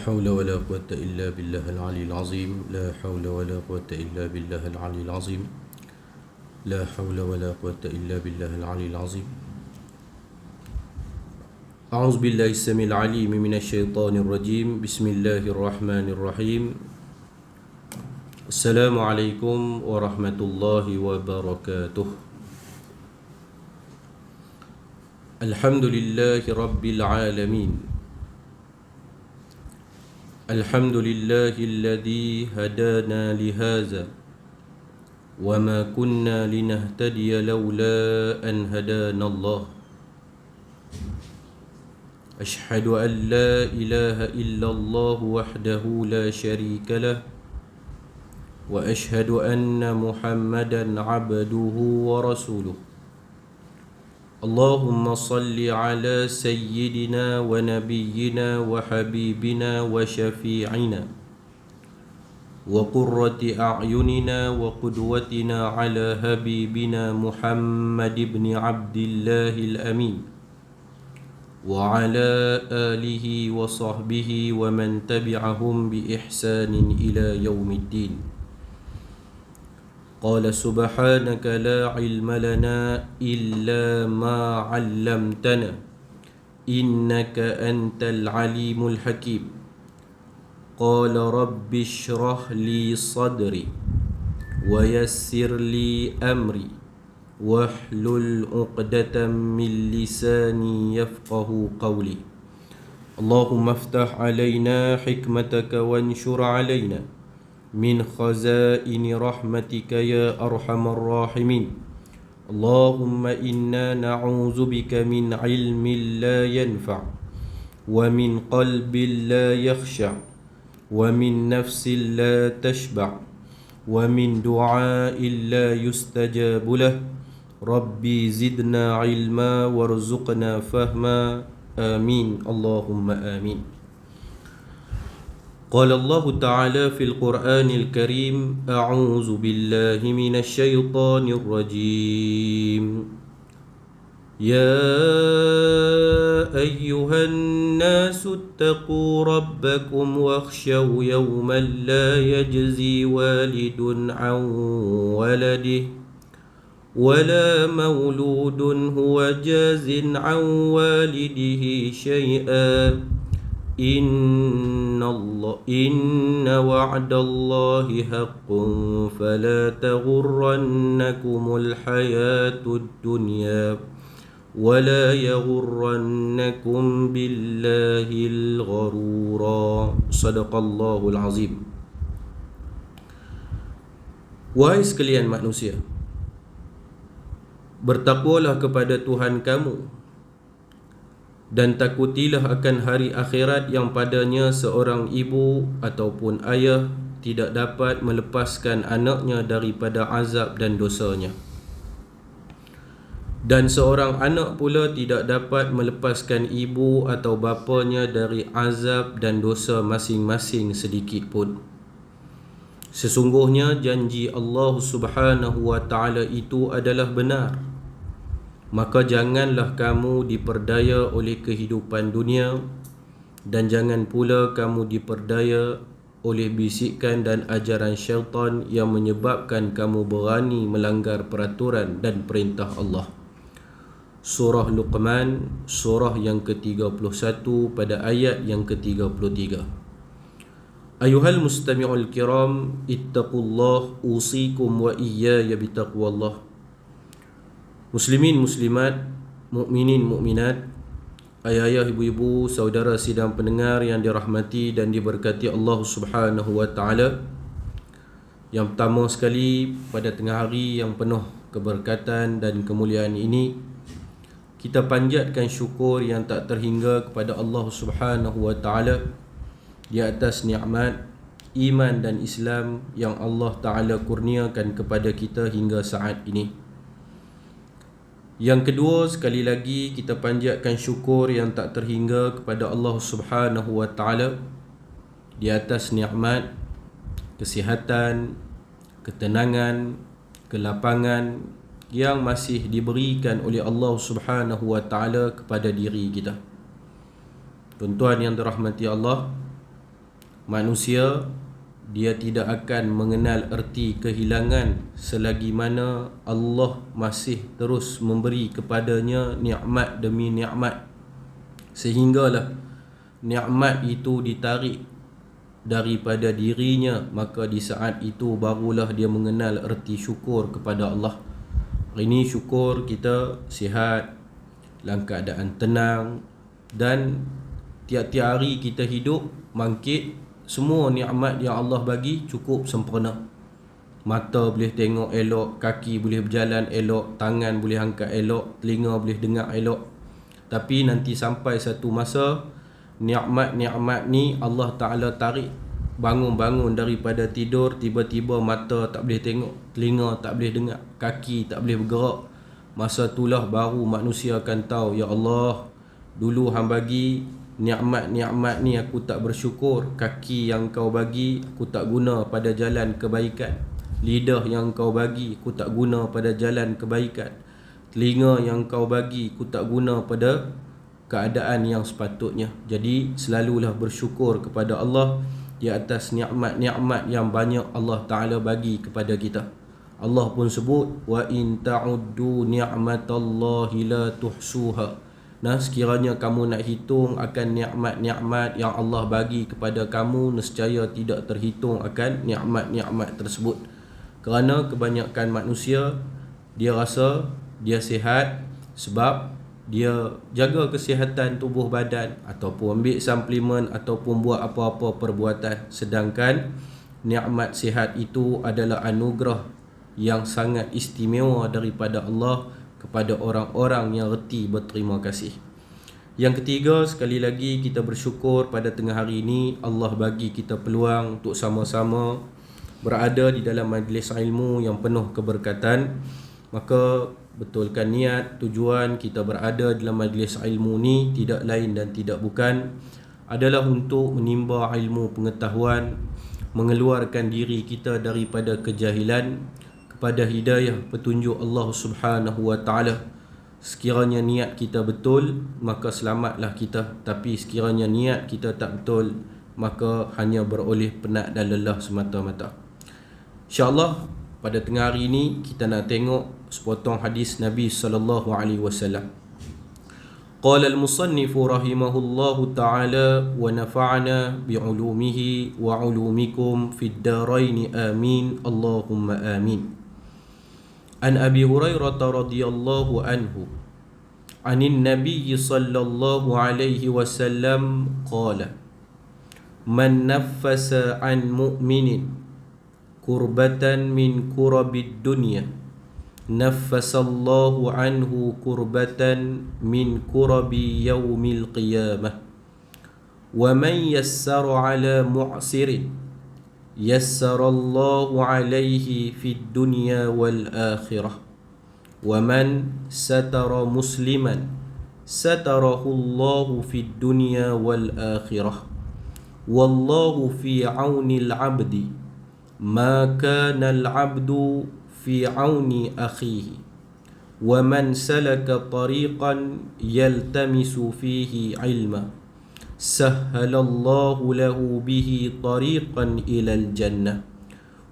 حول ولا قوة إلا بالله العلي العظيم. لا حول ولا قوة إلا بالله العلي العظيم. لا حول ولا قوة إلا بالله العلي العظيم. أعوذ بالله السميع العليم من الشيطان الرجيم. بسم الله الرحمن الرحيم. السلام عليكم ورحمة الله وبركاته. الحمد لله رب العالمين. الحمد لله الذي هدانا لهذا وما كنا لنهتدي لولا أن هدانا الله. أشهد أن لا إله إلا الله وحده لا شريك له وأشهد أن محمدا عبده ورسوله. اللهم صل على سيدنا ونبينا وحبيبنا وشفيعنا وقرة أعيننا وقدوتنا على حبيبنا محمد بن عبد الله الأمين وعلى آله وصحبه ومن تبعهم بإحسان إلى يوم الدين. قال سبحانك لا علم لنا إلا ما علمتنا إنك أنت العليم الحكيم. قال رب اشرح لي صدري ويسر لي أمري واحلل عقدة من لساني يفقه قولي. اللهم افتح علينا حكمتك وانشر علينا من خزائن رحمتك يا أرحم الراحمين. اللهم إنا نعوذ بك من علم لا ينفع ومن قلب لا يخشع ومن نفس لا تشبع ومن دعاء لا يستجاب له. ربي زدنا علما وارزقنا فهما. آمين اللهم آمين. قال الله تعالى في القرآن الكريم: أعوذ بالله من الشيطان الرجيم. يا أيها الناس اتقوا ربكم واخشوا يوما لا يجزي والد عن ولده ولا مولود هو جاز عن والده شيئا إن وعد الله حق فلا تغرنكم الحياة الدنيا ولا يغرنكم بالله الغرور. صدق الله العظيم. Wahai sekalian manusia, bertakwalah kepada Tuhan kamu dan takutilah akan hari akhirat yang padanya seorang ibu ataupun ayah tidak dapat melepaskan anaknya daripada azab dan dosanya, dan seorang anak pula tidak dapat melepaskan ibu atau bapanya dari azab dan dosa masing-masing sedikit pun. Sesungguhnya janji Allah Subhanahu wa ta'ala itu adalah benar. Maka janganlah kamu diperdaya oleh kehidupan dunia, dan jangan pula kamu diperdaya oleh bisikan dan ajaran syaitan yang menyebabkan kamu berani melanggar peraturan dan perintah Allah. Surah Luqman, surah yang ke-31 pada ayat yang ke-33. Ayuhal mustami'ul kiram, ittaqullah usikum wa iyaya bitaqwallah. Muslimin muslimat, mukminin mukminat, ayah-ayah, ibu-ibu, saudara sidang pendengar yang dirahmati dan diberkati Allah Subhanahu wa ta'ala. Yang pertama sekali, pada tengah hari yang penuh keberkatan dan kemuliaan ini, kita panjatkan syukur yang tak terhingga kepada Allah Subhanahu wa ta'ala di atas nikmat iman dan Islam yang Allah ta'ala kurniakan kepada kita hingga saat ini. Yang kedua, sekali lagi kita panjatkan syukur yang tak terhingga kepada Allah Subhanahu wa ta'ala di atas nikmat kesihatan, ketenangan, kelapangan yang masih diberikan oleh Allah Subhanahu wa ta'ala kepada diri kita. Tuan-tuan yang dirahmati Allah, manusia dia tidak akan mengenal erti kehilangan selagi mana Allah masih terus memberi kepadanya nikmat demi nikmat, sehinggalah nikmat itu ditarik daripada dirinya, maka di saat itu barulah dia mengenal erti syukur kepada Allah. Hari ini syukur kita sihat, dalam keadaan tenang, dan tiap-tiap hari kita hidup bangkit, semua nikmat yang Allah bagi cukup sempurna. Mata boleh tengok elok, kaki boleh berjalan elok, tangan boleh angkat elok, telinga boleh dengar elok. Tapi nanti sampai satu masa nikmat-nikmat ni Allah Ta'ala tarik, bangun-bangun daripada tidur, tiba-tiba mata tak boleh tengok, telinga tak boleh dengar, kaki tak boleh bergerak. Masa itulah baru manusia akan tahu, ya Allah, dulu Hang bagi nikmat-nikmat ni aku tak bersyukur. Kaki yang kau bagi aku tak guna pada jalan kebaikan, lidah yang kau bagi aku tak guna pada jalan kebaikan, telinga yang kau bagi aku tak guna pada keadaan yang sepatutnya. Jadi selalulah bersyukur kepada Allah di atas nikmat-nikmat yang banyak Allah Ta'ala bagi kepada kita. Allah pun sebut, wa in ta'uddu ni'matallahi la tuhsuha. Nah, sekiranya kamu nak hitung akan nikmat-nikmat yang Allah bagi kepada kamu, nescaya tidak terhitung akan nikmat-nikmat tersebut. Kerana kebanyakan manusia dia rasa dia sihat sebab dia jaga kesihatan tubuh badan, ataupun ambil suplemen, ataupun buat apa-apa perbuatan. Sedangkan nikmat sihat itu adalah anugerah yang sangat istimewa daripada Allah kepada orang-orang yang reti berterima kasih. Yang ketiga, sekali lagi kita bersyukur pada tengah hari ini Allah bagi kita peluang untuk sama-sama berada di dalam majlis ilmu yang penuh keberkatan. Maka betulkan niat, tujuan kita berada dalam majlis ilmu ni tidak lain dan tidak bukan adalah untuk menimba ilmu pengetahuan, mengeluarkan diri kita daripada kejahilan kepada hidayah petunjuk Allah Subhanahu wa Ta'ala. Sekiranya niat kita betul, maka selamatlah kita. Tapi sekiranya niat kita tak betul, maka hanya beroleh penat dan lelah semata-mata. InsyaAllah pada tengah hari ini kita nak tengok sepotong hadis Nabi sallallahu alaihi wasallam. Qala al-musannif rahimahullahu ta'ala wa nafa'ana bi'ulumihi wa 'ulumikum fid darain amin Allahumma amin. An Abi Hurairah radhiyallahu anhu anin Nabi sallallahu alaihi wasallam qala man naffasa an mu'minin kurbatan min kurabid dunya naffasallahu anhu kurbatan min kurabi yaumil qiyamah wa man yassara ala mu'sirin yassarallahu alaihi fid dunya wal akhirah wa man satara musliman satarahu Allahu fid dunya wal akhirah wallahu fi aunil abdi ma kana al abdu fi auni akhihi wa man salaka tariqan yaltamisu fihi ilma sahhalallahu lahu bihi tariqan ilal jannah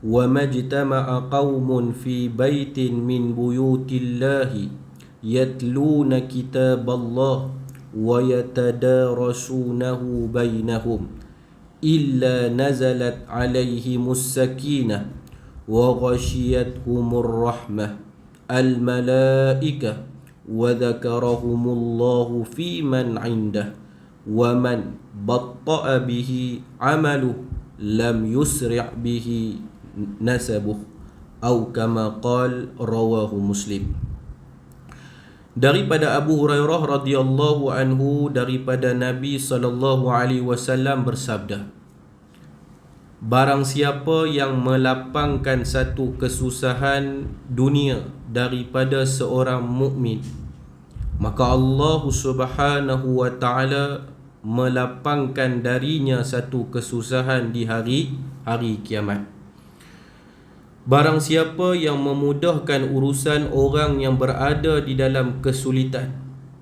wa majtama'a qaumun fi baitin min buyutillahi yatluna kitaballah wa yatadarasunahu bainahum illa nazalat alaihimus sakinah wa ghashiyatuhumur rahmah al malaikah wa dhakarahumullahu fi man 'indah wa man batta'a bihi 'amaluhu lam yusri' bihi nasabuh atau kama qala rawahu Muslim. Daripada Abu Hurairah radhiyallahu anhu, daripada Nabi sallallahu alaihi wasallam bersabda, barang siapa yang melapangkan satu kesusahan dunia daripada seorang mukmin, maka Allah Subhanahu wa Ta'ala melapangkan darinya satu kesusahan di hari kiamat. Barang siapa yang memudahkan urusan orang yang berada di dalam kesulitan,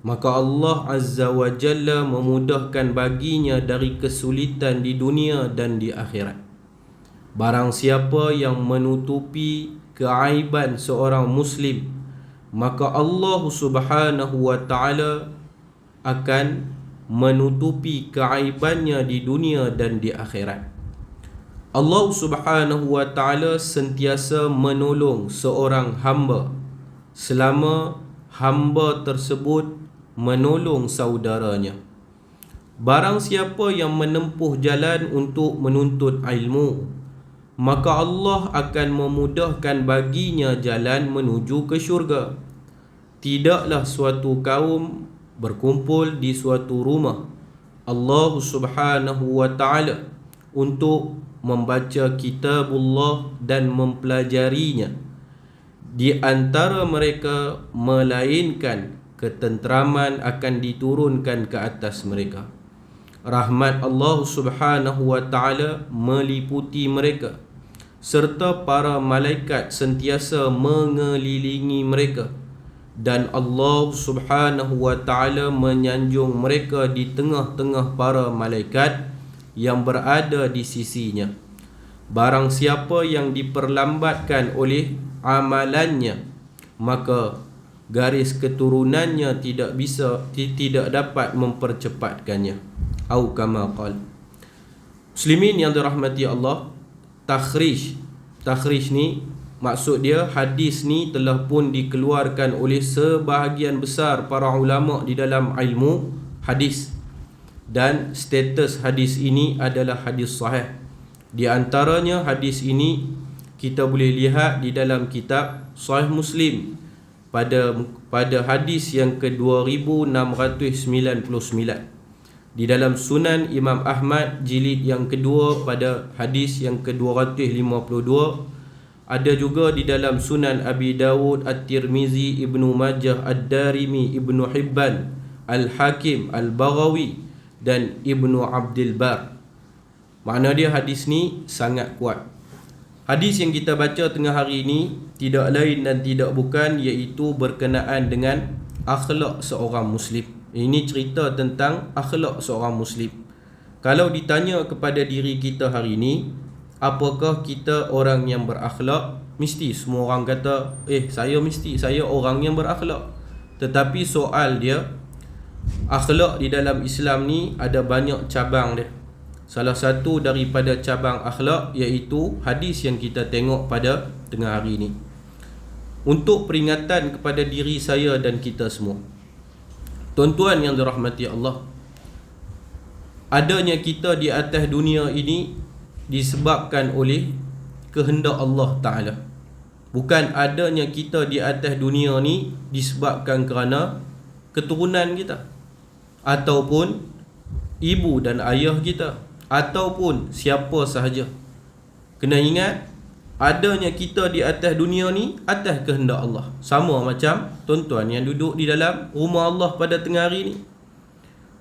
maka Allah Azza wa Jalla memudahkan baginya dari kesulitan di dunia dan di akhirat. Barang siapa yang menutupi keaiban seorang Muslim, maka Allah Subhanahu wa Ta'ala akan menutupi keaibannya di dunia dan di akhirat. Allah Subhanahu wa Ta'ala sentiasa menolong seorang hamba selama hamba tersebut menolong saudaranya. Barang siapa yang menempuh jalan untuk menuntut ilmu, maka Allah akan memudahkan baginya jalan menuju ke syurga. Tidaklah suatu kaum berkumpul di suatu rumah Allah Subhanahu wa Ta'ala untuk membaca kitabullah dan mempelajarinya, di antara mereka melainkan ketenteraman akan diturunkan ke atas mereka. Rahmat Allah Subhanahu wa Ta'ala meliputi mereka, serta para malaikat sentiasa mengelilingi mereka, dan Allah Subhanahu wa Ta'ala menyanjung mereka di tengah-tengah para malaikat yang berada di sisinya. Barang siapa yang diperlambatkan oleh amalannya, maka garis keturunannya tidak dapat mempercepatkannya. Au kama qala. Muslimin yang dirahmati Allah, takhrij ni maksud dia, hadis ni telah pun dikeluarkan oleh sebahagian besar para ulama di dalam ilmu hadis, dan status hadis ini adalah hadis sahih. Di antaranya hadis ini kita boleh lihat di dalam kitab Sahih Muslim pada hadis yang ke-2699, di dalam Sunan Imam Ahmad jilid yang kedua pada hadis yang ke-252, ada juga di dalam Sunan Abi Dawud, At-Tirmizi, Ibnu Majah, Ad-Darimi, Ibnu Hibban, Al-Hakim, Al-Baghawi dan Ibnu Abdul Bar. Makna dia hadis ni sangat kuat. Hadis yang kita baca tengah hari ini tidak lain dan tidak bukan iaitu berkenaan dengan akhlak seorang Muslim. Ini cerita tentang akhlak seorang Muslim. Kalau ditanya kepada diri kita hari ini, apakah kita orang yang berakhlak? Mesti semua orang kata, saya orang yang berakhlak. Tetapi soal dia, akhlak di dalam Islam ni ada banyak cabang dia. Salah satu daripada cabang akhlak iaitu hadis yang kita tengok pada tengah hari ini. Untuk peringatan kepada diri saya dan kita semua, tuan-tuan yang dirahmati Allah, adanya kita di atas dunia ini disebabkan oleh kehendak Allah Ta'ala. Bukan adanya kita di atas dunia ni disebabkan kerana keturunan kita, ataupun ibu dan ayah kita, ataupun siapa sahaja. Kena ingat, adanya kita di atas dunia ni atas kehendak Allah. Sama macam tuan-tuan yang duduk di dalam rumah Allah pada tengah hari ni.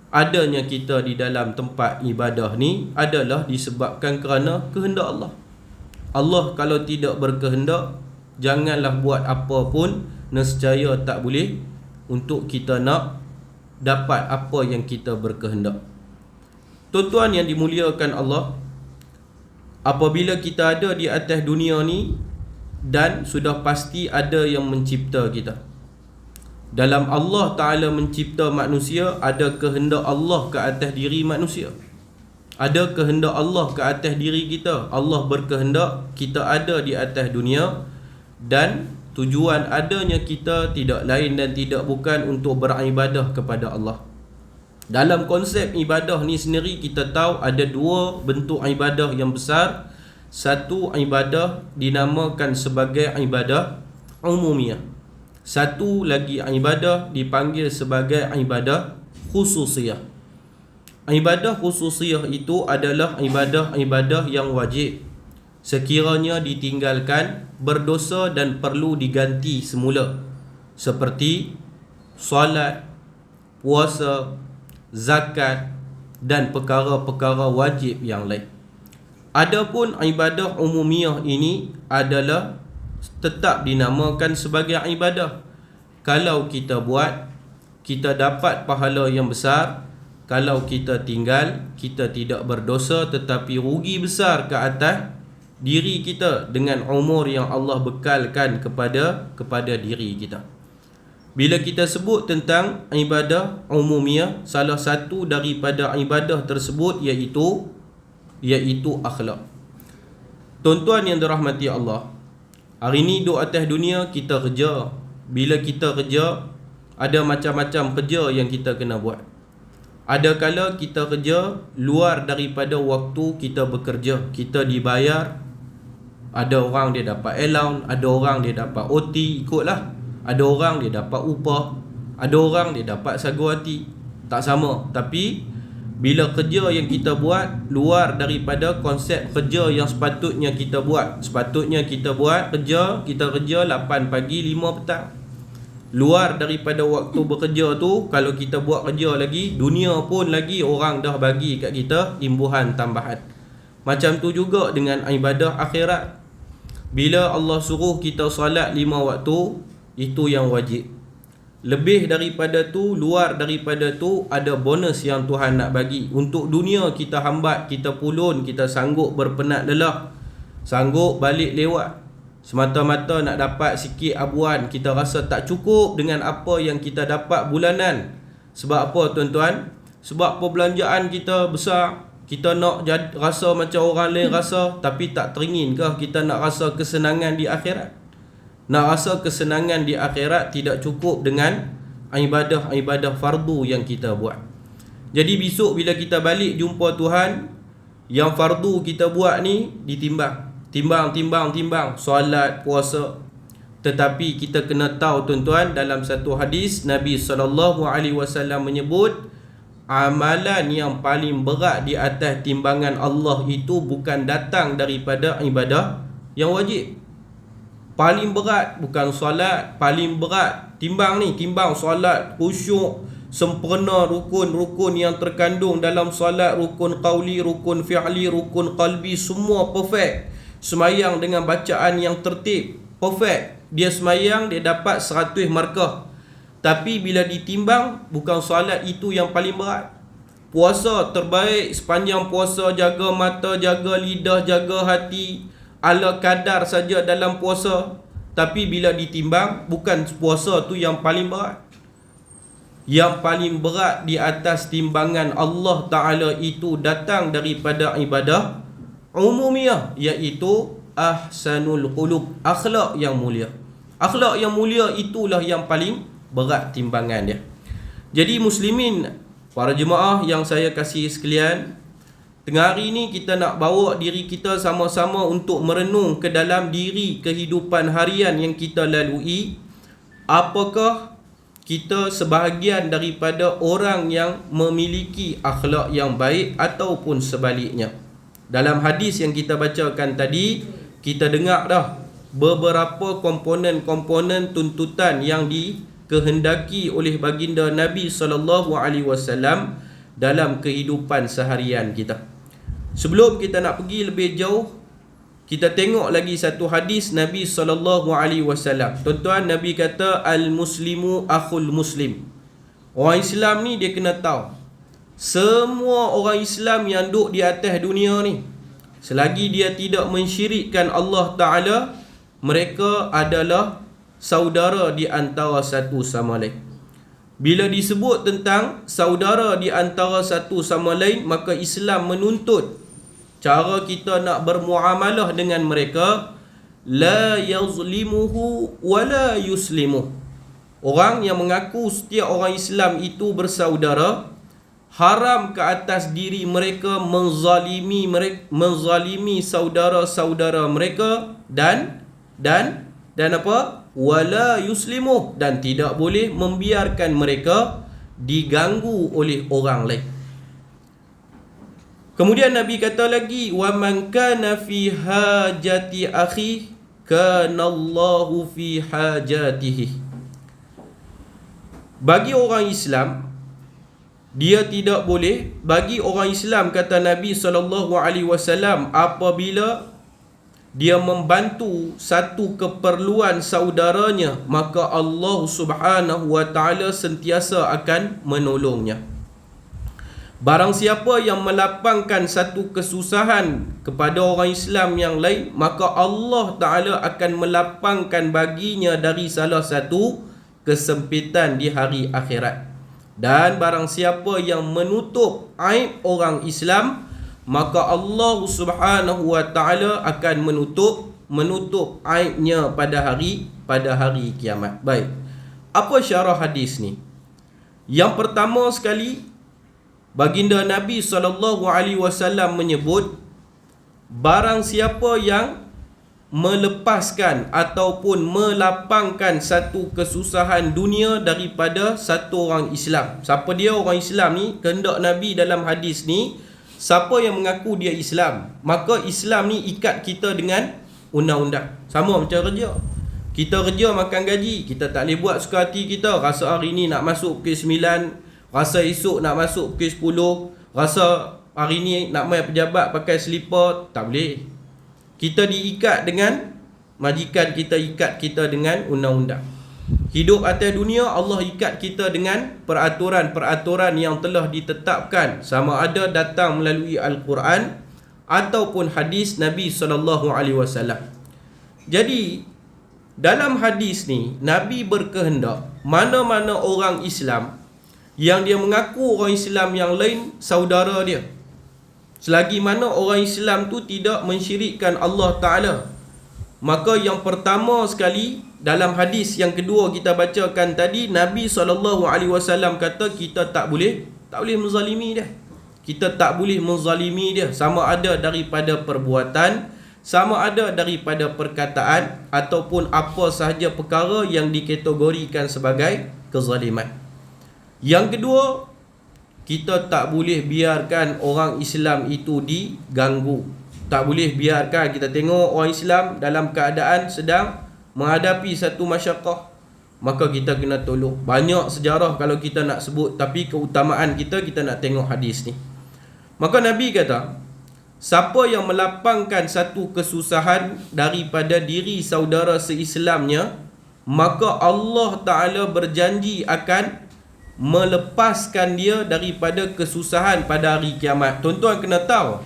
Adanya kita di dalam tempat ibadah ni adalah disebabkan kerana kehendak Allah. Allah kalau tidak berkehendak, janganlah buat apa pun, nescaya tak boleh untuk kita nak dapat apa yang kita berkehendak. Tuan-tuan yang dimuliakan Allah, apabila kita ada di atas dunia ni dan sudah pasti ada yang mencipta kita, dalam Allah Ta'ala mencipta manusia, ada kehendak Allah ke atas diri manusia. Ada kehendak Allah ke atas diri kita. Allah berkehendak kita ada di atas dunia, dan tujuan adanya kita tidak lain dan tidak bukan untuk beribadah kepada Allah. Dalam konsep ibadah ni sendiri, kita tahu ada dua bentuk ibadah yang besar. Satu ibadah dinamakan sebagai ibadah umumiyah. Satu lagi ibadah dipanggil sebagai ibadah khususiyah. Ibadah khususiyah itu adalah ibadah-ibadah yang wajib. Sekiranya ditinggalkan, berdosa dan perlu diganti semula. Seperti solat, puasa, zakat dan perkara-perkara wajib yang lain. Adapun ibadah umumiyah ini adalah tetap dinamakan sebagai ibadah. Kalau kita buat, kita dapat pahala yang besar. Kalau kita tinggal, kita tidak berdosa, tetapi rugi besar ke atas diri kita dengan umur yang Allah bekalkan kepada diri kita. Bila kita sebut tentang ibadah umumiyah, salah satu daripada ibadah tersebut iaitu akhlak. Tuan-tuan yang dirahmati Allah, hari ni duduk atas dunia, kita kerja. Bila kita kerja, ada macam-macam kerja yang kita kena buat. Ada kala kita kerja luar daripada waktu kita bekerja, kita dibayar. Ada orang dia dapat allowance, ada orang dia dapat OT, ikutlah. Ada orang dia dapat upah, ada orang dia dapat sagu hati. Tak sama. Tapi bila kerja yang kita buat luar daripada konsep kerja yang sepatutnya kita buat. Sepatutnya kita buat kerja, kita kerja 8 pagi 5 petang. Luar daripada waktu bekerja tu, kalau kita buat kerja lagi, dunia pun lagi orang dah bagi kat kita imbuhan tambahan. Macam tu juga dengan ibadah akhirat. Bila Allah suruh kita solat 5 waktu, itu yang wajib. Lebih daripada tu, luar daripada tu, ada bonus yang Tuhan nak bagi. Untuk dunia kita hambat, kita pulun, kita sanggup berpenat lelah, sanggup balik lewat, semata-mata nak dapat sikit abuan. Kita rasa tak cukup dengan apa yang kita dapat bulanan. Sebab apa tuan-tuan? Sebab perbelanjaan kita besar. Kita nak rasa macam orang lain rasa, tapi tak teringinkah kita nak rasa kesenangan di akhirat? Nak rasa kesenangan di akhirat tidak cukup dengan ibadah-ibadah fardu yang kita buat. Jadi besok bila kita balik jumpa Tuhan, yang fardu kita buat ni ditimbang. Timbang, solat, puasa. Tetapi kita kena tahu tuan-tuan, dalam satu hadis Nabi SAW menyebut, amalan yang paling berat di atas timbangan Allah itu bukan datang daripada ibadah yang wajib. Paling berat bukan solat, paling berat timbang ni, timbang solat, khusyuk, sempurna rukun-rukun yang terkandung dalam solat, rukun qauli, rukun fi'li, rukun qalbi, semua perfect. Semayang dengan bacaan yang tertib, perfect. Dia semayang, dia dapat 100 markah. Tapi bila ditimbang, bukan solat itu yang paling berat. Puasa terbaik, sepanjang puasa jaga mata, jaga lidah, jaga hati, ala kadar saja dalam puasa. Tapi bila ditimbang, bukan puasa tu yang paling berat. Yang paling berat di atas timbangan Allah Ta'ala itu datang daripada ibadah umumiyah, iaitu ahsanul qulub, akhlak yang mulia. Akhlak yang mulia itulah yang paling berat timbangan dia. Jadi muslimin, para jemaah yang saya kasih sekalian, tengah hari ni kita nak bawa diri kita sama-sama untuk merenung ke dalam diri kehidupan harian yang kita lalui. Apakah kita sebahagian daripada orang yang memiliki akhlak yang baik ataupun sebaliknya? Dalam hadis yang kita bacakan tadi, kita dengar dah beberapa komponen-komponen tuntutan yang dikehendaki oleh baginda Nabi SAW dalam kehidupan seharian kita. Sebelum kita nak pergi lebih jauh, kita tengok lagi satu hadis Nabi SAW. Tuan-tuan, Nabi kata, al-muslimu akhul muslim. Orang Islam ni dia kena tahu, semua orang Islam yang duduk di atas dunia ni, selagi dia tidak mensyirikkan Allah Ta'ala, mereka adalah saudara di antara satu sama lain. Bila disebut tentang saudara di antara satu sama lain, maka Islam menuntut cara kita nak bermuamalah dengan mereka, la yazlimuhu wa la yuslimuh. Orang yang mengaku setiap orang Islam itu bersaudara, haram ke atas diri mereka menzalimi saudara-saudara mereka dan apa? Wala yuslimuh, dan tidak boleh membiarkan mereka diganggu oleh orang lain. Kemudian Nabi kata lagi, wa man kana fi hajati akhi kana Allahu fi hajatihi. Bagi orang Islam, dia tidak boleh, bagi orang Islam, kata Nabi SAW, apabila dia membantu satu keperluan saudaranya, maka Allah Subhanahu wa taala sentiasa akan menolongnya. Barang siapa yang melapangkan satu kesusahan kepada orang Islam yang lain, maka Allah Ta'ala akan melapangkan baginya dari salah satu kesempitan di hari akhirat. Dan barang siapa yang menutup aib orang Islam, maka Allah Subhanahu wa Ta'ala akan menutup aibnya pada hari kiamat. Baik. Apa syarah hadis ni? Yang pertama sekali, baginda Nabi SAW menyebut, barang siapa yang melepaskan ataupun melapangkan satu kesusahan dunia daripada satu orang Islam. Siapa dia orang Islam ni? Kehendak Nabi dalam hadis ni, siapa yang mengaku dia Islam, maka Islam ni ikat kita dengan undang-undang. Sama macam kerja. Kita kerja makan gaji, kita tak boleh buat suka hati kita. Rasa hari ni nak masuk pukul 9, rasa esok nak masuk pukul 10, rasa hari ni nak main pejabat pakai selipar, tak boleh. Kita diikat dengan majikan, kita ikat kita dengan undang-undang. Hidup atas dunia, Allah ikat kita dengan peraturan-peraturan yang telah ditetapkan, sama ada datang melalui Al-Quran ataupun hadis Nabi SAW. Jadi dalam hadis ni, Nabi berkehendak mana-mana orang Islam yang dia mengaku orang Islam yang lain saudara dia, selagi mana orang Islam tu tidak mensyirikkan Allah Ta'ala, maka yang pertama sekali dalam hadis yang kedua kita bacakan tadi, Nabi SAW kata kita tak boleh menzalimi dia. Kita tak boleh menzalimi dia, sama ada daripada perbuatan, sama ada daripada perkataan, ataupun apa sahaja perkara yang dikategorikan sebagai kezaliman. Yang kedua, kita tak boleh biarkan orang Islam itu diganggu. Tak boleh biarkan, kita tengok orang Islam dalam keadaan sedang menghadapi satu masyarakah, maka kita kena tolong. Banyak sejarah kalau kita nak sebut, tapi keutamaan kita nak tengok hadis ni. Maka Nabi kata, siapa yang melapangkan satu kesusahan daripada diri saudara seislamnya, maka Allah Ta'ala berjanji akan melepaskan dia daripada kesusahan pada hari kiamat. Tuan-tuan kena tahu,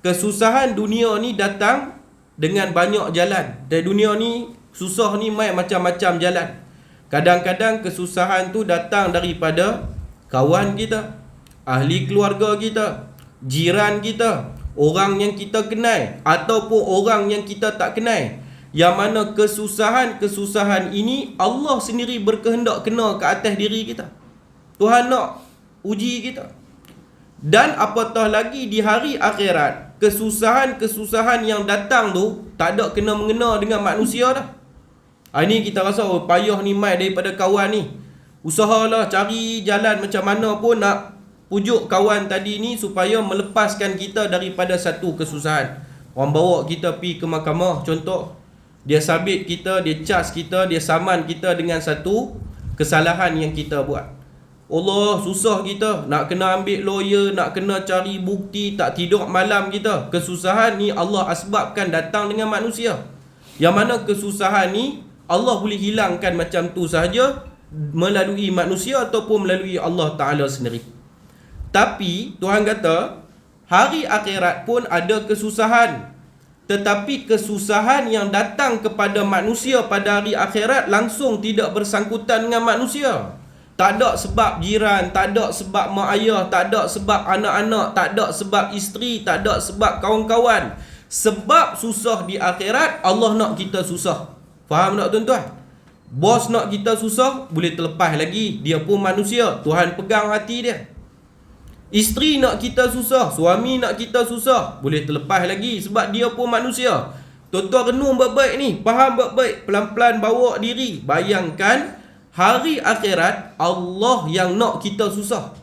kesusahan dunia ni datang dengan banyak jalan. Dari dunia ni, susah ni main macam-macam jalan. Kadang-kadang kesusahan tu datang daripada kawan kita, ahli keluarga kita, jiran kita, orang yang kita kenal, ataupun orang yang kita tak kenal. Yang mana kesusahan ini Allah sendiri berkehendak kena ke atas diri kita. Tuhan nak uji kita. Dan apatah lagi di hari akhirat, kesusahan yang datang tu tak ada kena-mengena dengan manusia dah. Ini kita rasa payah ni mai daripada kawan ni. Usahalah cari jalan macam mana pun nak pujuk kawan tadi ni supaya melepaskan kita daripada satu kesusahan. Orang bawa kita pergi ke mahkamah, contoh, dia sabit kita, dia cas kita, dia saman kita dengan satu kesalahan yang kita buat. Allah, susah kita nak kena ambil lawyer, nak kena cari bukti, tak tidur malam kita. Kesusahan ni Allah asbabkan datang dengan manusia. Yang mana kesusahan ni Allah boleh hilangkan macam tu sahaja melalui manusia ataupun melalui Allah Ta'ala sendiri. Tapi Tuhan kata, hari akhirat pun ada kesusahan. Tetapi kesusahan yang datang kepada manusia pada hari akhirat langsung tidak bersangkutan dengan manusia. Tak ada sebab jiran, tak ada sebab mak ayah, tak ada sebab anak-anak, tak ada sebab isteri, tak ada sebab kawan-kawan. Sebab susah di akhirat, Allah nak kita susah. Faham tak tuan-tuan? Bos nak kita susah, boleh terlepas lagi, dia pun manusia, Tuhan pegang hati dia. Isteri nak kita susah, suami nak kita susah, boleh terlepas lagi sebab dia pun manusia. Tuan-tuan renung baik-baik ni, faham baik-baik, pelan-pelan bawa diri. Bayangkan hari akhirat Allah yang nak kita susah.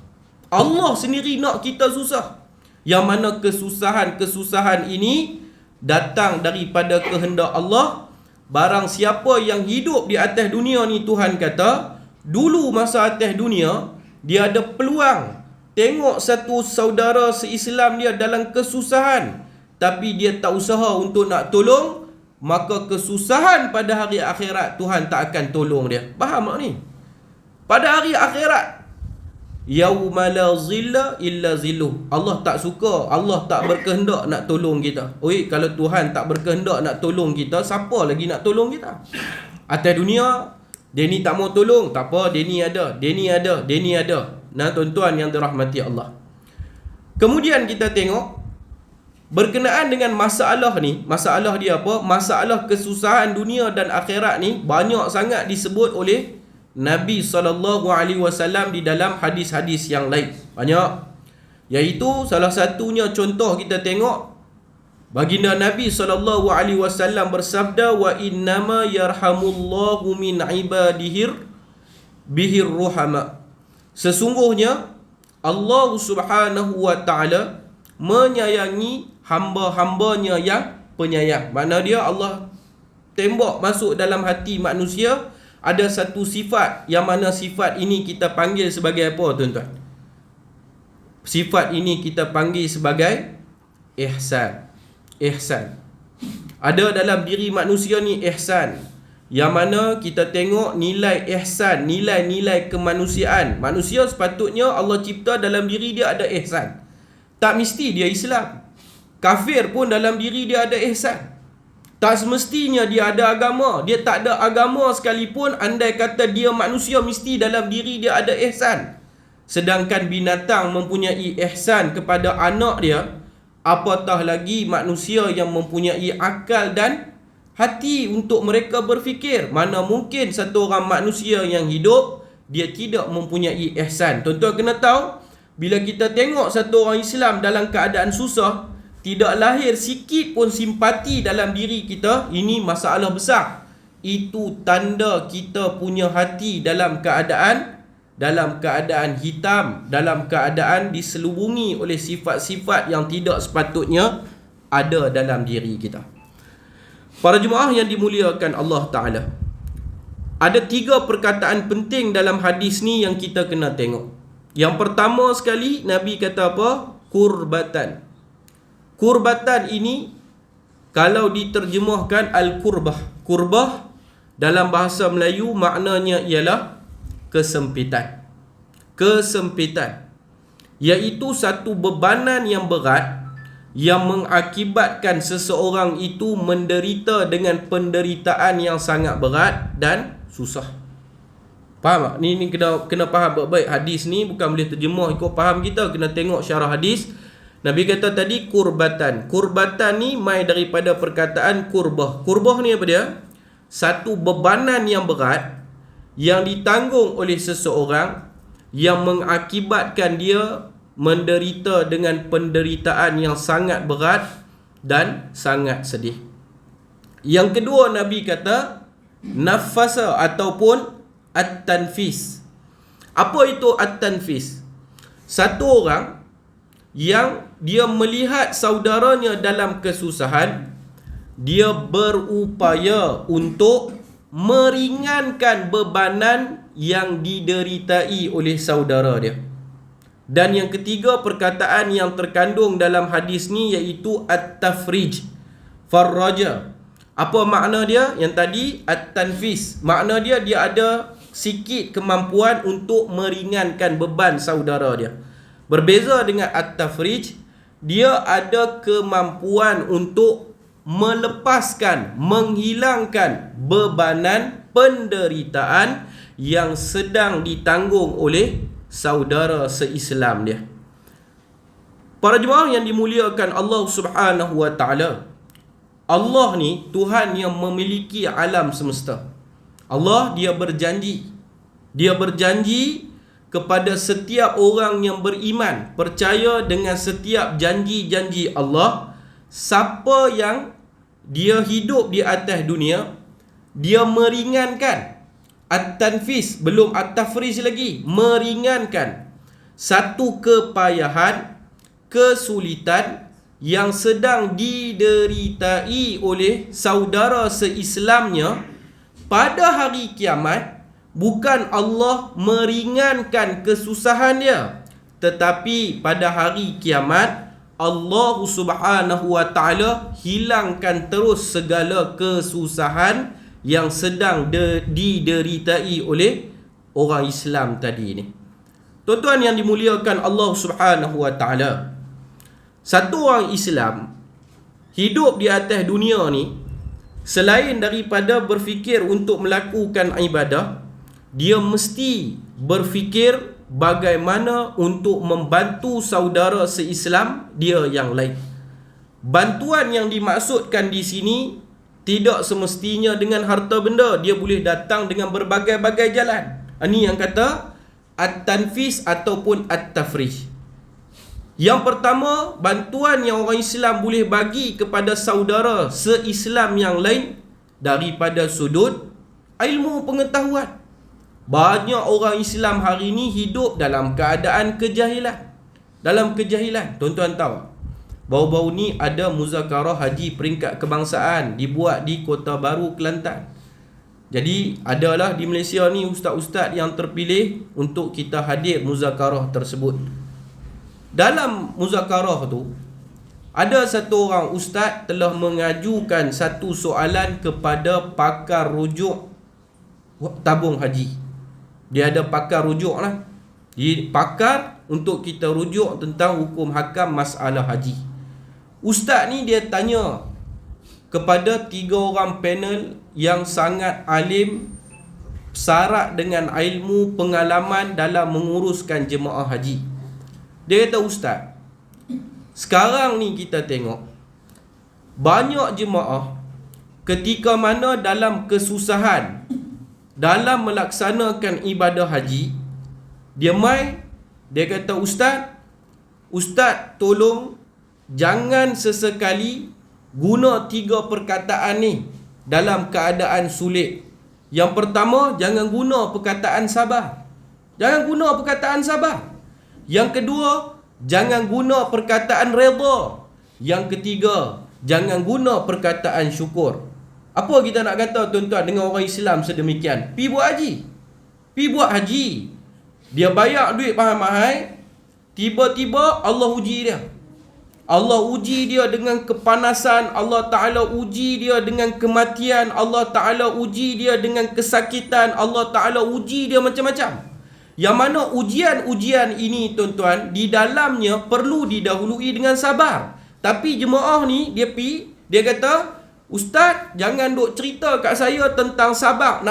Allah sendiri nak kita susah. Yang mana kesusahan ini datang daripada kehendak Allah. Barang siapa yang hidup di atas dunia ni, Tuhan kata, dulu masa atas dunia, dia ada peluang tengok satu saudara seislam dia dalam kesusahan, tapi dia tak usaha untuk nak tolong, maka kesusahan pada hari akhirat Tuhan tak akan tolong dia. Faham tak ni? Pada hari akhirat, yauma la zilla illa zilluh, Allah tak suka, Allah tak berkehendak nak tolong kita. Oi, kalau Tuhan tak berkehendak nak tolong kita, siapa lagi nak tolong kita? Atas dunia, dia ni tak mau tolong, tak apa, dia ni ada, dia ni ada, dia ni ada. Nah, tuan-tuan yang dirahmati Allah. Kemudian kita tengok berkenaan dengan masalah ni, masalah dia apa? Masalah kesusahan dunia dan akhirat ni banyak sangat disebut oleh Nabi SAW di dalam hadis-hadis yang lain. Banyak. Iaitu salah satunya contoh kita tengok, baginda Nabi SAW bersabda, wa innama yarhamullahu min ibadihir bihir ruhama. Sesungguhnya Allah Subhanahu wa ta'ala menyayangi hamba-hambanya yang penyayang. Makna dia Allah tembak masuk dalam hati manusia ada satu sifat, yang mana sifat ini kita panggil sebagai apa, tuan-tuan? Sifat ini kita panggil sebagai ihsan. Ihsan. Ada dalam diri manusia ni ihsan, yang mana kita tengok nilai ihsan, nilai-nilai kemanusiaan. Manusia sepatutnya Allah cipta dalam diri dia ada ihsan. Tak mesti dia Islam. Kafir pun dalam diri dia ada ihsan. Tak semestinya dia ada agama. Dia tak ada agama sekalipun, andai kata dia manusia, mesti dalam diri dia ada ihsan. Sedangkan binatang mempunyai ihsan kepada anak dia, apatah lagi manusia yang mempunyai akal dan hati untuk mereka berfikir. Mana mungkin satu orang manusia yang hidup dia tidak mempunyai ihsan. Tuan-tuan kena tahu, bila kita tengok satu orang Islam dalam keadaan susah, tidak lahir sikit pun simpati dalam diri kita, ini masalah besar. Itu tanda kita punya hati dalam keadaan hitam, dalam keadaan diselubungi oleh sifat-sifat yang tidak sepatutnya ada dalam diri kita. Para jemaah yang dimuliakan Allah Ta'ala, ada 3 perkataan penting dalam hadis ni yang kita kena tengok. Yang pertama sekali, Nabi kata apa? Kurbatan. Kurbatan ini kalau diterjemahkan al-kurbah. Kurbah dalam bahasa Melayu maknanya ialah kesempitan. Kesempitan, iaitu satu bebanan yang berat yang mengakibatkan seseorang itu menderita dengan penderitaan yang sangat berat dan susah. Faham tak? Ni kena faham baik-baik. Hadis ni bukan boleh terjemah ikut faham kita, kena tengok syarah hadis. Nabi kata tadi kurbatan. Kurbatan ni mai daripada perkataan kurbah. Kurbah ni apa dia? Satu bebanan yang berat yang ditanggung oleh seseorang yang mengakibatkan dia menderita dengan penderitaan yang sangat berat dan sangat sedih. Yang kedua, Nabi kata nafasa ataupun at-tanfis. Apa itu at-tanfis? Satu orang yang dia melihat saudaranya dalam kesusahan, dia berupaya untuk meringankan bebanan yang dideritai oleh saudara dia. Dan yang ketiga, perkataan yang terkandung dalam hadis ni iaitu at-tafrij, farraja. Apa makna dia? Yang tadi at-tanfis, makna dia ada sikit kemampuan untuk meringankan beban saudara dia. Berbeza dengan at-tafrij, dia ada kemampuan untuk melepaskan, menghilangkan bebanan penderitaan yang sedang ditanggung oleh saudara se-Islam dia. Para jemaah yang dimuliakan Allah Subhanahu wa ta'ala, Allah ni Tuhan yang memiliki alam semesta. Allah dia berjanji kepada setiap orang yang beriman, percaya dengan setiap janji-janji Allah. Siapa yang dia hidup di atas dunia, dia meringankan at-tanfis, belum at-tafriz lagi, meringankan satu kepayahan, kesulitan yang sedang dideritai oleh saudara se-Islamnya. Pada hari kiamat, bukan Allah meringankan kesusahan dia, tetapi pada hari kiamat Allah Subhanahu wa ta'ala hilangkan terus segala kesusahan yang sedang dideritai oleh orang Islam tadi ni. Tuan-tuan yang dimuliakan Allah Subhanahu wa ta'ala, satu orang Islam hidup di atas dunia ni, selain daripada berfikir untuk melakukan ibadah, dia mesti berfikir bagaimana untuk membantu saudara se-Islam dia yang lain. Bantuan yang dimaksudkan di sini tidak semestinya dengan harta benda. Dia boleh datang dengan berbagai-bagai jalan. Ini yang kata at-tanfis ataupun at-tafrih. Yang pertama, bantuan yang orang Islam boleh bagi kepada saudara se-Islam yang lain daripada sudut ilmu pengetahuan. Banyak orang Islam hari ini hidup dalam keadaan kejahilan. Dalam kejahilan. Tuan-tuan tahu, baru-baru ni ada muzakarah haji peringkat kebangsaan dibuat di Kota Baru, Kelantan. Jadi adalah di Malaysia ni ustaz-ustaz yang terpilih untuk kita hadir muzakarah tersebut. Dalam muzakarah tu, ada satu orang ustaz telah mengajukan satu soalan kepada pakar rujuk tabung haji. Dia ada pakar rujuk lah. Dia pakar untuk kita rujuk tentang hukum hakam masalah haji. Ustaz ni dia tanya kepada 3 orang panel yang sangat alim, syarat dengan ilmu pengalaman dalam menguruskan jemaah haji. Dia kata, Ustaz, sekarang ni kita tengok banyak jemaah ketika mana dalam kesusahan dalam melaksanakan ibadah haji, dia kata, Ustaz tolong jangan sesekali guna 3 perkataan ni dalam keadaan sulit. Yang pertama, jangan guna perkataan sabar. Jangan guna perkataan sabar. Yang kedua, jangan guna perkataan redha. Yang ketiga, jangan guna perkataan syukur. Apa kita nak kata tuan-tuan dengan orang Islam sedemikian? Pi buat haji. Pi buat haji. Dia bayar duit mahal-mahal. Tiba-tiba Allah uji dia. Allah uji dia dengan kepanasan. Allah Ta'ala uji dia dengan kematian. Allah Ta'ala uji dia dengan kesakitan. Allah Ta'ala uji dia macam-macam. Yang mana ujian-ujian ini tuan-tuan, di dalamnya perlu didahului dengan sabar. Tapi jemaah ni, dia kata, Ustaz, jangan duk cerita kat saya tentang sabar.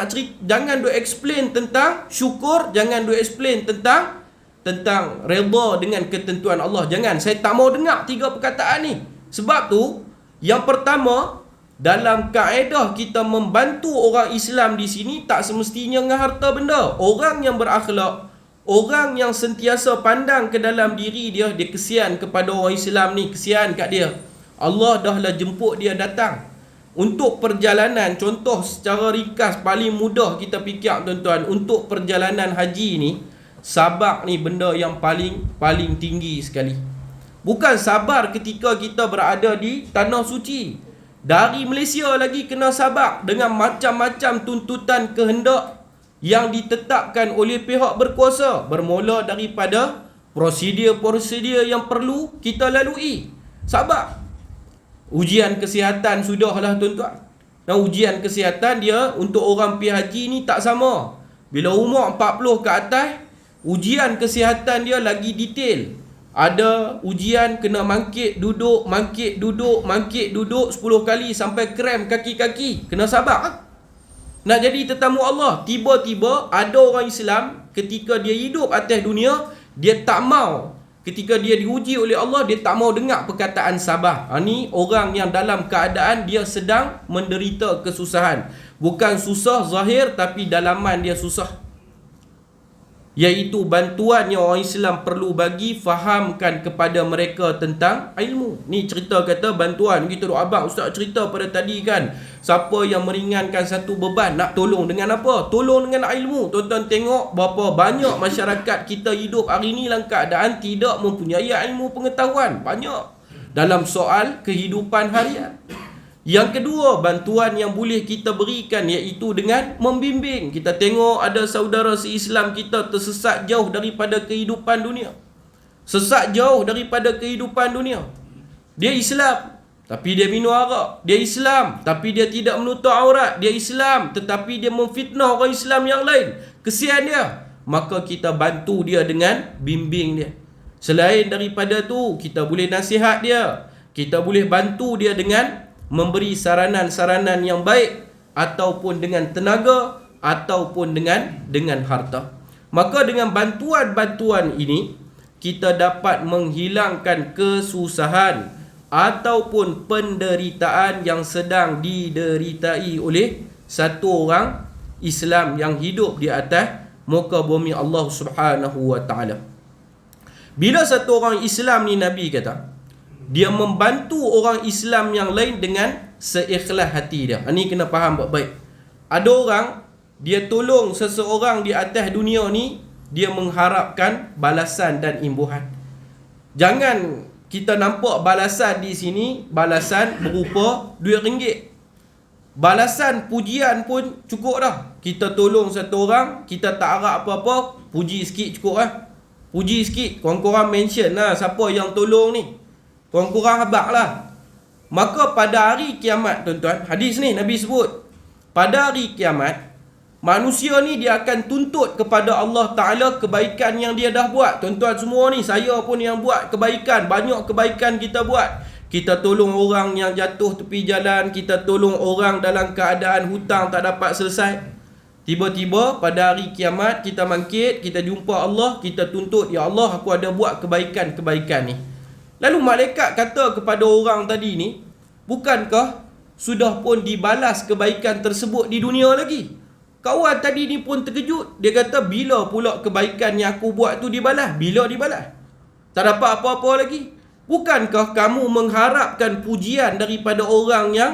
Jangan duk explain tentang syukur. Jangan duk explain tentang redha dengan ketentuan Allah. Jangan, saya tak mau dengar 3 perkataan ni. Sebab tu, yang pertama, dalam kaedah kita membantu orang Islam di sini tak semestinya dengan harta benda. Orang yang berakhlak, orang yang sentiasa pandang ke dalam diri dia, dia kesian kepada orang Islam ni, kesian kat dia. Allah dah lah jemput dia datang. Untuk perjalanan, contoh secara ringkas paling mudah kita fikir tuan-tuan, untuk perjalanan haji ni, sabar ni benda yang paling tinggi sekali. Bukan sabar ketika kita berada di tanah suci. Dari Malaysia lagi kena sabar dengan macam-macam tuntutan kehendak yang ditetapkan oleh pihak berkuasa. Bermula daripada prosedur-prosedur yang perlu kita lalui. Sabar. Ujian kesihatan sudahlah tuan-tuan. Dan ujian kesihatan dia untuk orang pergi haji ni tak sama. Bila umur 40 ke atas, ujian kesihatan dia lagi detail. Ada ujian kena mangkit duduk 10 kali sampai krem kaki-kaki. Kena sabar. Nak jadi tetamu Allah. Tiba-tiba ada orang Islam ketika dia hidup atas dunia, dia tak mau. Ketika dia diuji oleh Allah, dia tak mau dengar perkataan sabar. Ni orang yang dalam keadaan dia sedang menderita kesusahan. Bukan susah zahir, tapi dalaman dia susah. Iaitu bantuan yang orang Islam perlu bagi, fahamkan kepada mereka tentang ilmu. Ni cerita kata bantuan. Kita duk abang ustaz cerita pada tadi kan, siapa yang meringankan satu beban, nak tolong dengan apa? Tolong dengan ilmu. Tuan-tuan tengok berapa banyak masyarakat kita hidup hari ni dalam keadaan tidak mempunyai ilmu pengetahuan. Banyak dalam soal kehidupan harian. Yang kedua, bantuan yang boleh kita berikan iaitu dengan membimbing. Kita tengok ada saudara se-Islam kita tersesat jauh daripada kehidupan dunia. Sesat jauh daripada kehidupan dunia. Dia Islam, tapi dia minum arak. Dia Islam, tapi dia tidak menutup aurat. Dia Islam, tetapi dia memfitnah orang Islam yang lain. Kesian dia. Maka kita bantu dia dengan bimbing dia. Selain daripada tu, kita boleh nasihat dia. Kita boleh bantu dia dengan memberi saranan-saranan yang baik, ataupun dengan tenaga, ataupun dengan harta. Maka dengan bantuan-bantuan ini, kita dapat menghilangkan kesusahan ataupun penderitaan yang sedang dideritai oleh satu orang Islam yang hidup di atas muka bumi Allah Subhanahu wa taala. Bila satu orang Islam ni, Nabi kata, dia membantu orang Islam yang lain dengan seikhlas hati dia. Ini kena faham baik-baik. Ada orang dia tolong seseorang di atas dunia ni, dia mengharapkan balasan dan imbuhan. Jangan kita nampak balasan di sini, balasan berupa duit ringgit. Balasan pujian pun cukup dah. Kita tolong satu orang, kita tak harap apa-apa, puji sikit cukup lah. Puji sikit, korang-korang mention lah siapa yang tolong ni. Korang-korang habaq lah. Maka pada hari kiamat, tuan-tuan, hadis ni Nabi sebut, pada hari kiamat, manusia ni dia akan tuntut kepada Allah Ta'ala kebaikan yang dia dah buat. Tuan-tuan semua ni, saya pun yang buat kebaikan. Banyak kebaikan kita buat. Kita tolong orang yang jatuh tepi jalan. Kita tolong orang dalam keadaan hutang tak dapat selesai. Tiba-tiba pada hari kiamat kita bangkit, kita jumpa Allah, kita tuntut, ya Allah, aku ada buat kebaikan-kebaikan ni. Lalu malaikat kata kepada orang tadi ni, bukankah sudah pun dibalas kebaikan tersebut di dunia lagi? Kawan tadi ni pun terkejut. Dia kata, bila pula kebaikan yang aku buat tu dibalas? Bila dibalas? Tak dapat apa-apa lagi. Bukankah kamu mengharapkan pujian daripada orang yang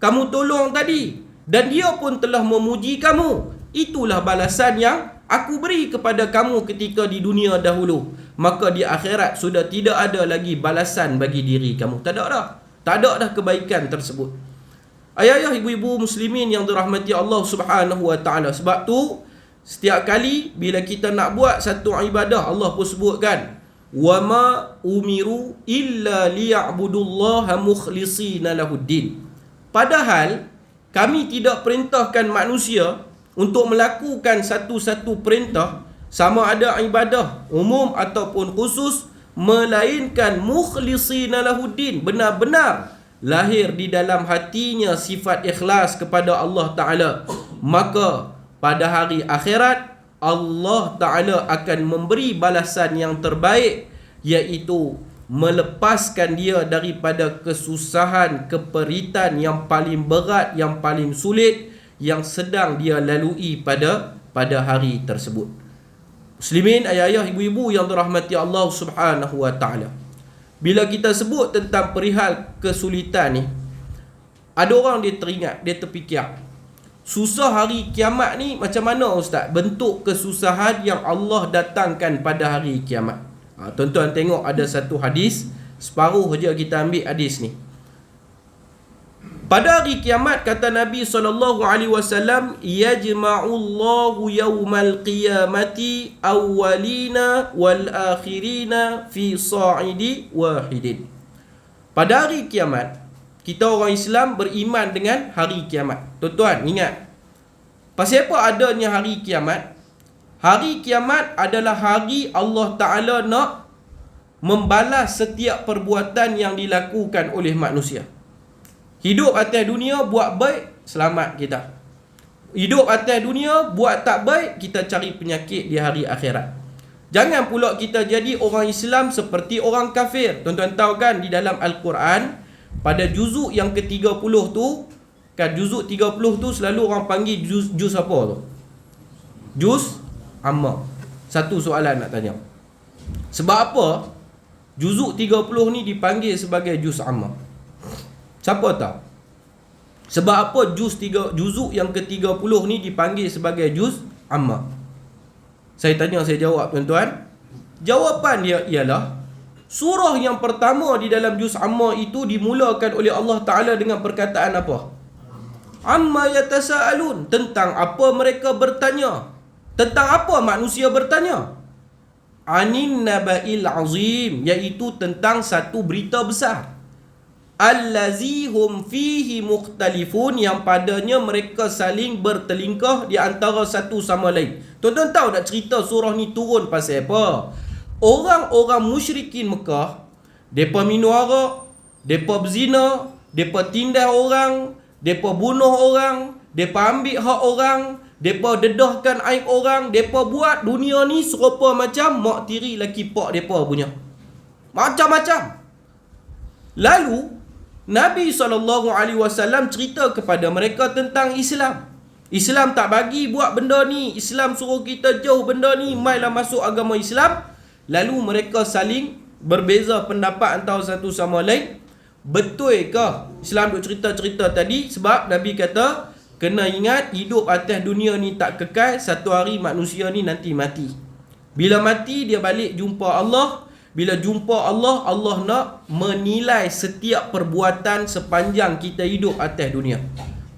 kamu tolong tadi? Dan dia pun telah memuji kamu. Itulah balasan yang aku beri kepada kamu ketika di dunia dahulu. Maka di akhirat sudah tidak ada lagi balasan bagi diri kamu. Tak ada dah. Tak ada dah kebaikan tersebut. Ayah-ayah, ibu-ibu muslimin yang dirahmati Allah Subhanahu wa taala. Sebab tu setiap kali bila kita nak buat satu ibadah, Allah pun sebutkan, wa ma umiru illa liya'budullaha mukhlishina lahuddin. Padahal kami tidak perintahkan manusia untuk melakukan satu-satu perintah, sama ada ibadah umum ataupun khusus, melainkan mukhlishina lahuddin, benar-benar lahir di dalam hatinya sifat ikhlas kepada Allah Ta'ala. Maka pada hari akhirat, Allah Ta'ala akan memberi balasan yang terbaik, iaitu melepaskan dia daripada kesusahan, keperitan yang paling berat, yang paling sulit, yang sedang dia lalui pada hari tersebut. Muslimin, ayah-ayah, ibu-ibu yang dirahmati Allah Subhanahu wa Ta'ala, bila kita sebut tentang perihal kesulitan ni, ada orang dia teringat, dia terfikir, susah hari kiamat ni macam mana Ustaz? Bentuk kesusahan yang Allah datangkan pada hari kiamat. Tuan-tuan tengok, ada satu hadis, separuh je kita ambil hadis ni. Pada hari kiamat, kata Nabi SAW, yajma'ullahu yawmal qiyamati awwalina wal akhirina fi sa'idi wahidin. Pada hari kiamat, kita orang Islam beriman dengan hari kiamat. Tuan-tuan ingat, pasal apa adanya hari kiamat? Hari kiamat adalah hari Allah Ta'ala nak membalas setiap perbuatan yang dilakukan oleh manusia. Hidup atas dunia, buat baik, selamat kita. Hidup atas dunia, buat tak baik, kita cari penyakit di hari akhirat. Jangan pula kita jadi orang Islam seperti orang kafir. Tuan-tuan tahu kan, di dalam Al-Quran, pada juzuk yang ke-30 tu, kan juzuk 30 tu selalu orang panggil juz apa tu? Juz Amma. Satu soalan nak tanya. Sebab apa juzuk 30 ni dipanggil sebagai juz Amma? Siapa tahu? Sebab apa juzuk yang ke-30 ni dipanggil sebagai juz Amma? Saya tanya, saya jawab, tuan-tuan. Jawapan dia ialah, surah yang pertama di dalam juz Amma itu dimulakan oleh Allah Ta'ala dengan perkataan apa? Amma yatasa'alun. Tentang apa mereka bertanya? Tentang apa manusia bertanya? Anin naba'il azim, iaitu tentang satu berita besar. allazi hum fihi mukhtalifun, yang padanya mereka saling bertelingkah di antara satu sama lain. Tuan-tuan tahu tak cerita surah ni turun pasal apa? Orang-orang musyrikin Mekah, depa minum arak, depa berzina, depa tindas orang, depa bunuh orang, depa ambil hak orang, depa dedahkan aib orang, depa buat dunia ni serupa macam mak tiri laki pak depa punya. Macam-macam. Lalu Nabi SAW cerita kepada mereka tentang Islam. Islam tak bagi buat benda ni. Islam suruh kita jauh benda ni. Mailah masuk agama Islam. Lalu mereka saling berbeza pendapat antara satu sama lain. Betul ke Islam duk cerita-cerita tadi? Sebab Nabi kata, kena ingat hidup atas dunia ni tak kekal. Satu hari manusia ni nanti mati. Bila mati dia balik jumpa Allah. Bila jumpa Allah, Allah nak menilai setiap perbuatan sepanjang kita hidup atas dunia.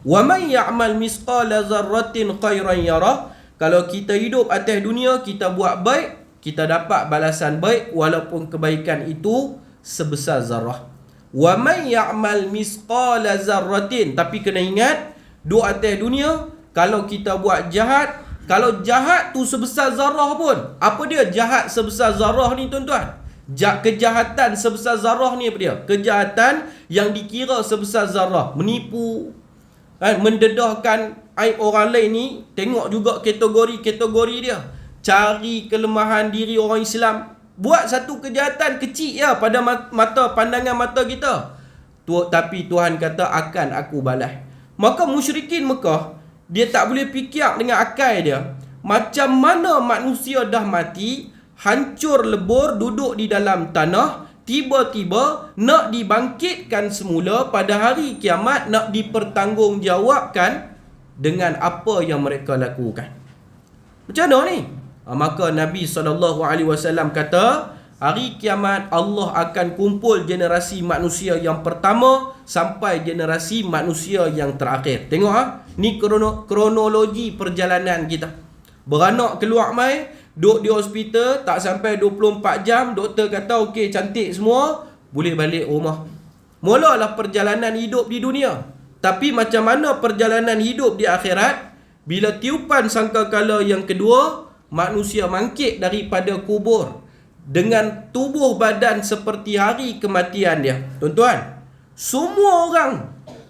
Wa man ya'mal misqala dzarratin khairan yarah. Kalau kita hidup atas dunia, kita buat baik, kita dapat balasan baik walaupun kebaikan itu sebesar zarah. Wa man ya'mal misqala dzarratin, tapi kena ingat, duduk atas dunia, kalau kita buat jahat, kalau jahat tu sebesar zarah pun, apa dia jahat sebesar zarah ni tuan-tuan? Kejahatan sebesar zarah ni apa dia? Kejahatan yang dikira sebesar zarah. Menipu, mendedahkan aib orang lain ni. Tengok juga kategori-kategori dia. Cari kelemahan diri orang Islam. Buat satu kejahatan kecil ya pada pandangan mata kita. Tapi Tuhan kata akan aku balas. Maka musyrikin Mekah, dia tak boleh fikir dengan akal dia. Macam mana manusia dah mati, hancur lebur, duduk di dalam tanah, tiba-tiba nak dibangkitkan semula pada hari kiamat, nak dipertanggungjawabkan dengan apa yang mereka lakukan. Macam mana ni? Maka Nabi SAW kata, hari kiamat Allah akan kumpul generasi manusia yang pertama sampai generasi manusia yang terakhir. Tengok ni kronologi perjalanan kita. Beranak keluar mai, duduk di hospital, tak sampai 24 jam, doktor kata okey, cantik semua, boleh balik rumah. Mulalah perjalanan hidup di dunia. Tapi macam mana perjalanan hidup di akhirat? Bila tiupan sangkakala yang kedua, manusia bangkit daripada kubur dengan tubuh badan seperti hari kematian dia. Tuan-tuan, semua orang,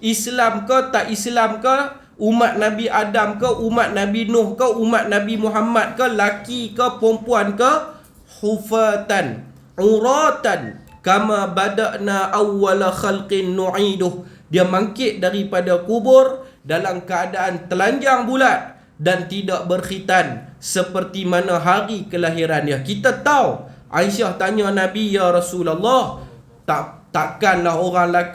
Islam ke tak Islam ke, umat Nabi Adam ke, umat Nabi Nuh ke, umat Nabi Muhammad ke, laki ke, perempuan ke, hufatan, uratan, kama bada'na awwala khalqin nu'iduh. Dia bangkit daripada kubur dalam keadaan telanjang bulat dan tidak berkhitan, seperti mana hari kelahiran dia. Kita tahu, Aisyah tanya Nabi, ya Rasulullah, takkanlah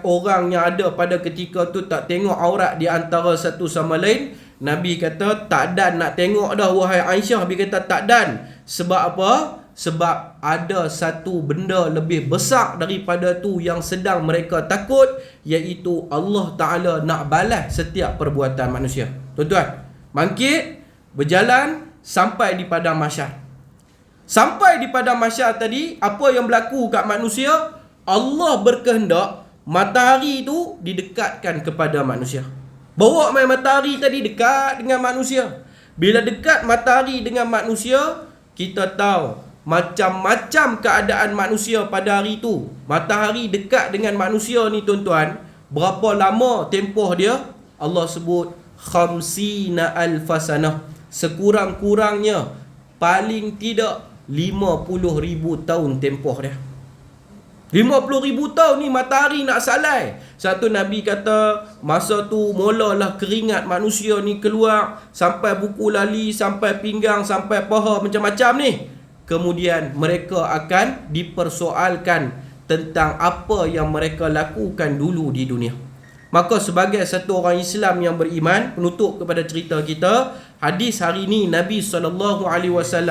orang yang ada pada ketika tu tak tengok aurat di antara satu sama lain? Nabi kata tak dan nak tengok dah wahai Aisyah. Nabi kata tak dan. Sebab apa? Sebab ada satu benda lebih besar daripada tu yang sedang mereka takut, iaitu Allah Ta'ala nak balas setiap perbuatan manusia. Tuan-tuan, bangkit, berjalan sampai di padang mahsyar. Sampai di padang mahsyar tadi, apa yang berlaku kat manusia? Allah berkehendak matahari itu didekatkan kepada manusia. Bawa main matahari tadi dekat dengan manusia. Bila dekat matahari dengan manusia, kita tahu macam-macam keadaan manusia pada hari itu. Matahari dekat dengan manusia ni tuan-tuan, berapa lama tempoh dia? Allah sebut khamsina alfasanah. Sekurang-kurangnya paling tidak 50,000 tahun tempoh dia. 50,000 tahun ni matahari nak salai. Satu Nabi kata, masa tu mulalah keringat manusia ni keluar, sampai buku lali, sampai pinggang, sampai paha, macam-macam ni. Kemudian mereka akan dipersoalkan tentang apa yang mereka lakukan dulu di dunia. Maka sebagai satu orang Islam yang beriman, penutup kepada cerita kita, hadis hari ini Nabi SAW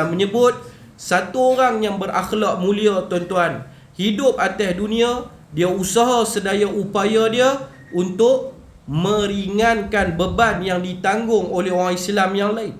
menyebut, satu orang yang berakhlak mulia tuan-tuan, hidup atas dunia, dia usaha sedaya upaya dia untuk meringankan beban yang ditanggung oleh orang Islam yang lain.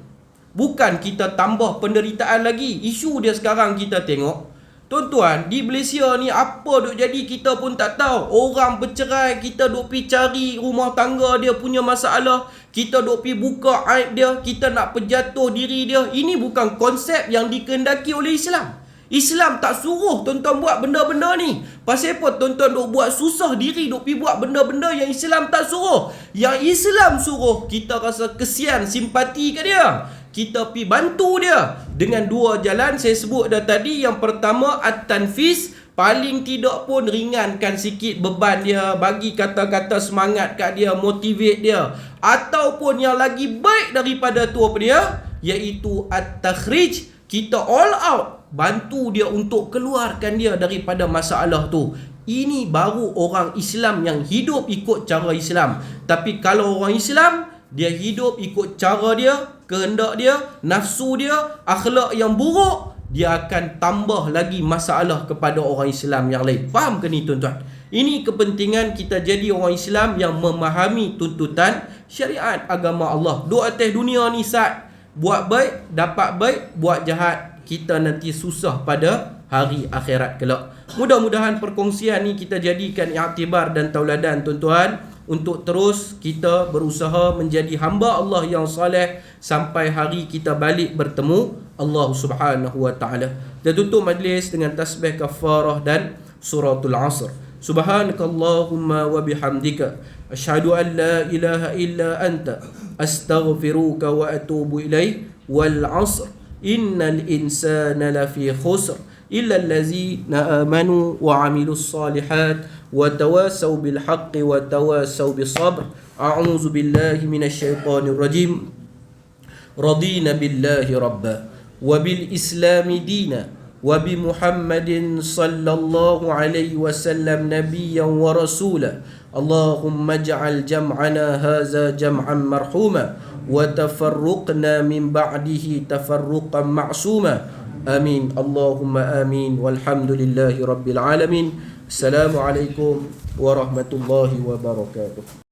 Bukan kita tambah penderitaan lagi. Isu dia sekarang kita tengok, Tuan-tuan, di Malaysia ni apa duk jadi kita pun tak tahu. Orang bercerai, kita duk pergi cari rumah tangga dia punya masalah, kita duk pergi buka aib dia, kita nak penjatuh diri dia. Ini bukan konsep yang dikehendaki oleh Islam. Islam tak suruh tuan-tuan buat benda-benda ni. Pasal apa tuan-tuan duk buat susah diri, duk pergi buat benda-benda yang Islam tak suruh? Yang Islam suruh, kita rasa kesian, simpati ke dia, kita pergi bantu dia dengan dua jalan saya sebut dah tadi. Yang pertama, at-tanfis, paling tidak pun ringankan sikit beban dia, bagi kata-kata semangat kat dia, motivate dia. Ataupun yang lagi baik daripada tu apa dia, iaitu at-takhrij, kita all out, bantu dia untuk keluarkan dia daripada masalah tu. Ini baru orang Islam yang hidup ikut cara Islam. Tapi kalau orang Islam, dia hidup ikut cara dia, kehendak dia, nafsu dia, akhlak yang buruk, dia akan tambah lagi masalah kepada orang Islam yang lain. Faham ke ni tuan-tuan? Ini kepentingan kita jadi orang Islam yang memahami tuntutan syariat agama Allah. Duk atas dunia ni sat, buat baik dapat baik, buat jahat kita nanti susah pada hari akhirat kelak. Mudah-mudahan perkongsian ni kita jadikan iktibar dan tauladan tuan-tuan, untuk terus kita berusaha menjadi hamba Allah yang saleh sampai hari kita balik bertemu Allah Subhanahu wa taala. Dan tutup majlis dengan tasbih kafarah dan suratul Asr. Subhanakallahumma wa bihamdika asyhadu an la ilaha illa anta astaghfiruka wa atubu ilaik. Wal 'asr innal insana lafi khusr illa allazina amanu wa 'amilus salihat wa tawasaw bil haqqi wa tawasaw bis sabr. A'udzu billahi minasy syaithanir rajim. Radina billahi rabba wa bil islami dina wa bi Muhammadin sallallahu alaihi wasallam nabiyyan wa rasula. Allahumma ij'al jam'ana hadza jam'an marhuma wa tafarruqna min ba'dihi tafarruqan ma'suma. Amin. Allahumma amin. Walhamdulillahi rabbil alamin. Assalamualaikum warahmatullahi wabarakatuh.